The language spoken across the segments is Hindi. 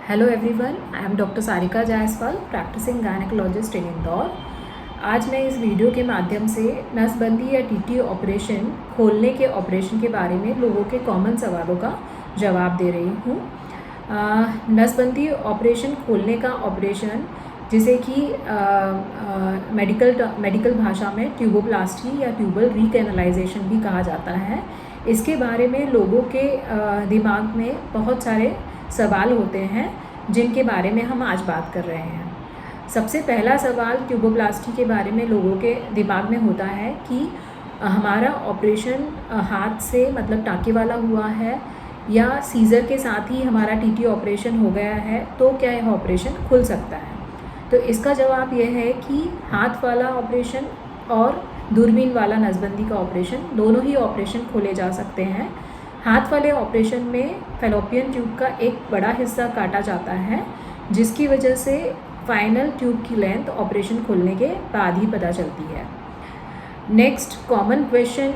Hello everyone, I am doctor Sarika Jaiswal, practising gynaecologist in Indore. आज मैं इस वीडियो के माध्यम से नसबंदी या टीटी ऑपरेशन खोलने के ऑपरेशन के बारे में लोगों के कॉमन सवालों का जवाब दे रही हूँ। नसबंदी खोलने का ऑपरेशन, जिसे कि मेडिकल भाषा में ट्यूबोप्लास्टी या ट्यूबल रिकैनालाइजेशन भी कहा जाता है। इसके बारे में लोगों के दिमाग में बहुत सारे सवाल होते हैं जिनके बारे में हम आज बात कर रहे हैं। सबसे पहला सवाल ट्यूबोप्लास्टी के बारे में लोगों के दिमाग में होता है कि हमारा ऑपरेशन हाथ से मतलब टाँके वाला हुआ है या सीज़र के साथ ही हमारा टीटी ऑपरेशन हो गया है, तो क्या यह ऑपरेशन खुल सकता है? तो इसका जवाब यह है कि हाथ वाला ऑपरेशन और दूरबीन वाला नसबंदी का ऑपरेशन, दोनों ही ऑपरेशन खोले जा सकते हैं। हाथ वाले ऑपरेशन में फैलोपियन ट्यूब का एक बड़ा हिस्सा काटा जाता है, जिसकी वजह से फाइनल ट्यूब की लेंथ ऑपरेशन खोलने के बाद ही पता चलती है। नेक्स्ट कॉमन क्वेश्चन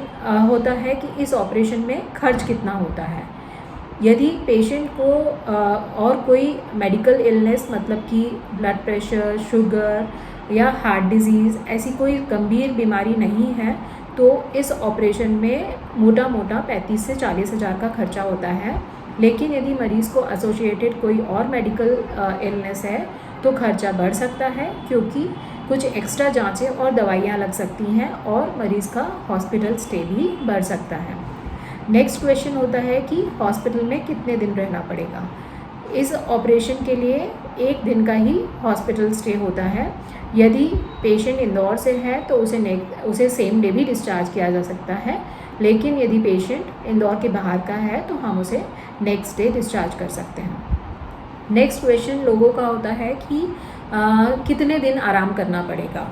होता है कि इस ऑपरेशन में खर्च कितना होता है। यदि पेशेंट को और कोई मेडिकल इलनेस मतलब कि ब्लड प्रेशर, शुगर या हार्ट डिजीज़, ऐसी कोई गंभीर बीमारी नहीं है, तो इस ऑपरेशन में मोटा 35 से 40 हज़ार का खर्चा होता है। लेकिन यदि मरीज़ को एसोसिएटेड कोई और मेडिकल इलनेस है तो खर्चा बढ़ सकता है, क्योंकि कुछ एक्स्ट्रा जांचें और दवाइयाँ लग सकती हैं और मरीज़ का हॉस्पिटल स्टे भी बढ़ सकता है। नेक्स्ट क्वेश्चन होता है कि हॉस्पिटल में कितने दिन रहना पड़ेगा। इस ऑपरेशन के लिए 1 दिन का ही हॉस्पिटल स्टे होता है। यदि पेशेंट इंदौर से है तो उसे सेम डे भी डिस्चार्ज किया जा सकता है, लेकिन यदि पेशेंट इंदौर के बाहर का है तो हम उसे नेक्स्ट डे डिस्चार्ज कर सकते हैं। नेक्स्ट क्वेश्चन लोगों का होता है कि कितने दिन आराम करना पड़ेगा।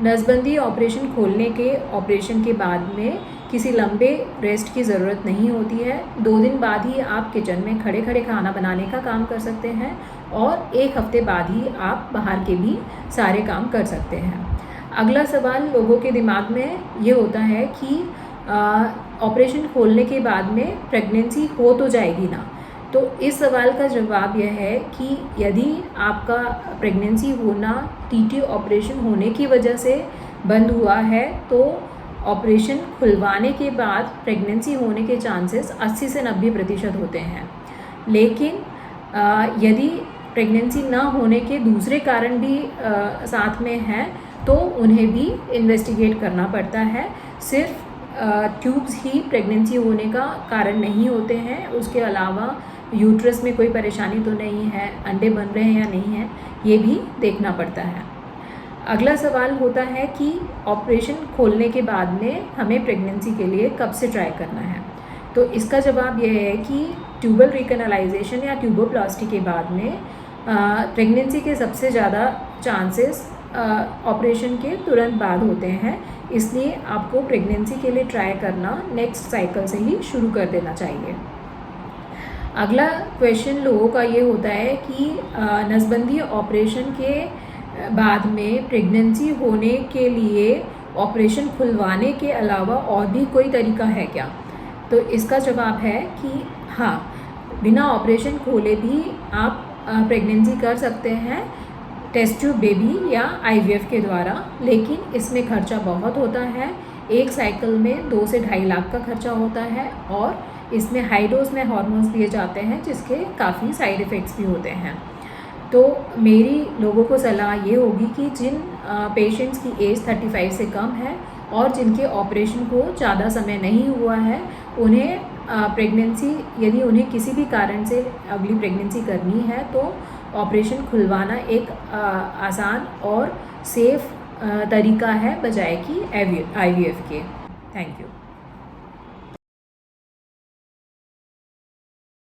नसबंदी ऑपरेशन खोलने के ऑपरेशन के बाद में किसी लंबे रेस्ट की ज़रूरत नहीं होती है। 2 दिन बाद ही आप किचन में खड़े खड़े खाना बनाने का काम कर सकते हैं और 1 हफ्ते बाद ही आप बाहर के भी सारे काम कर सकते हैं। अगला सवाल लोगों के दिमाग में ये होता है कि ऑपरेशन खोलने के बाद में प्रेगनेंसी हो तो जाएगी ना। तो इस सवाल का जवाब यह है कि यदि आपका प्रेगनेंसी होना टीटी ऑपरेशन होने की वजह से बंद हुआ है, तो ऑपरेशन खुलवाने के बाद प्रेगनेंसी होने के चांसेस 80 से 90% होते हैं। लेकिन यदि प्रेगनेंसी ना होने के दूसरे कारण भी साथ में हैं तो उन्हें भी इन्वेस्टिगेट करना पड़ता है। सिर्फ ट्यूब्स ही प्रेगनेंसी होने का कारण नहीं होते हैं, उसके अलावा यूट्रस में कोई परेशानी तो नहीं है, अंडे बन रहे हैं या नहीं हैं, ये भी देखना पड़ता है। अगला सवाल होता है कि ऑपरेशन खोलने के बाद में हमें प्रेगनेंसी के लिए कब से ट्राई करना है। तो इसका जवाब यह है कि ट्यूबल रिकैनालाइजेशन या ट्यूबोप्लास्टी के बाद में प्रेगनेंसी के सबसे ज़्यादा चांसेस ऑपरेशन के तुरंत बाद होते हैं। इसलिए आपको प्रेगनेंसी के लिए ट्राई करना नेक्स्ट साइकिल से ही शुरू कर देना चाहिए। अगला क्वेश्चन लोगों का ये होता है कि नसबंदी ऑपरेशन के बाद में प्रेगनेंसी होने के लिए ऑपरेशन खुलवाने के अलावा और भी कोई तरीका है क्या। तो इसका जवाब है कि हाँ, बिना ऑपरेशन खोले भी आप प्रेगनेंसी कर सकते हैं टेस्ट ट्यूब बेबी या IVF के द्वारा, लेकिन इसमें खर्चा बहुत होता है। एक साइकिल में 2 से 2.5 लाख का खर्चा होता है और इसमें हाई डोज में हार्मोन्स दिए जाते हैं, जिसके काफ़ी साइड इफ़ेक्ट्स भी होते हैं। तो मेरी लोगों को सलाह ये होगी कि जिन पेशेंट्स की एज 35 से कम है और जिनके ऑपरेशन को ज़्यादा समय नहीं हुआ है, उन्हें प्रेगनेंसी, यदि उन्हें किसी भी कारण से अगली प्रेगनेंसी करनी है तो ऑपरेशन खुलवाना एक आसान और सेफ़ तरीका है बजाय कि IVF के। Thank you.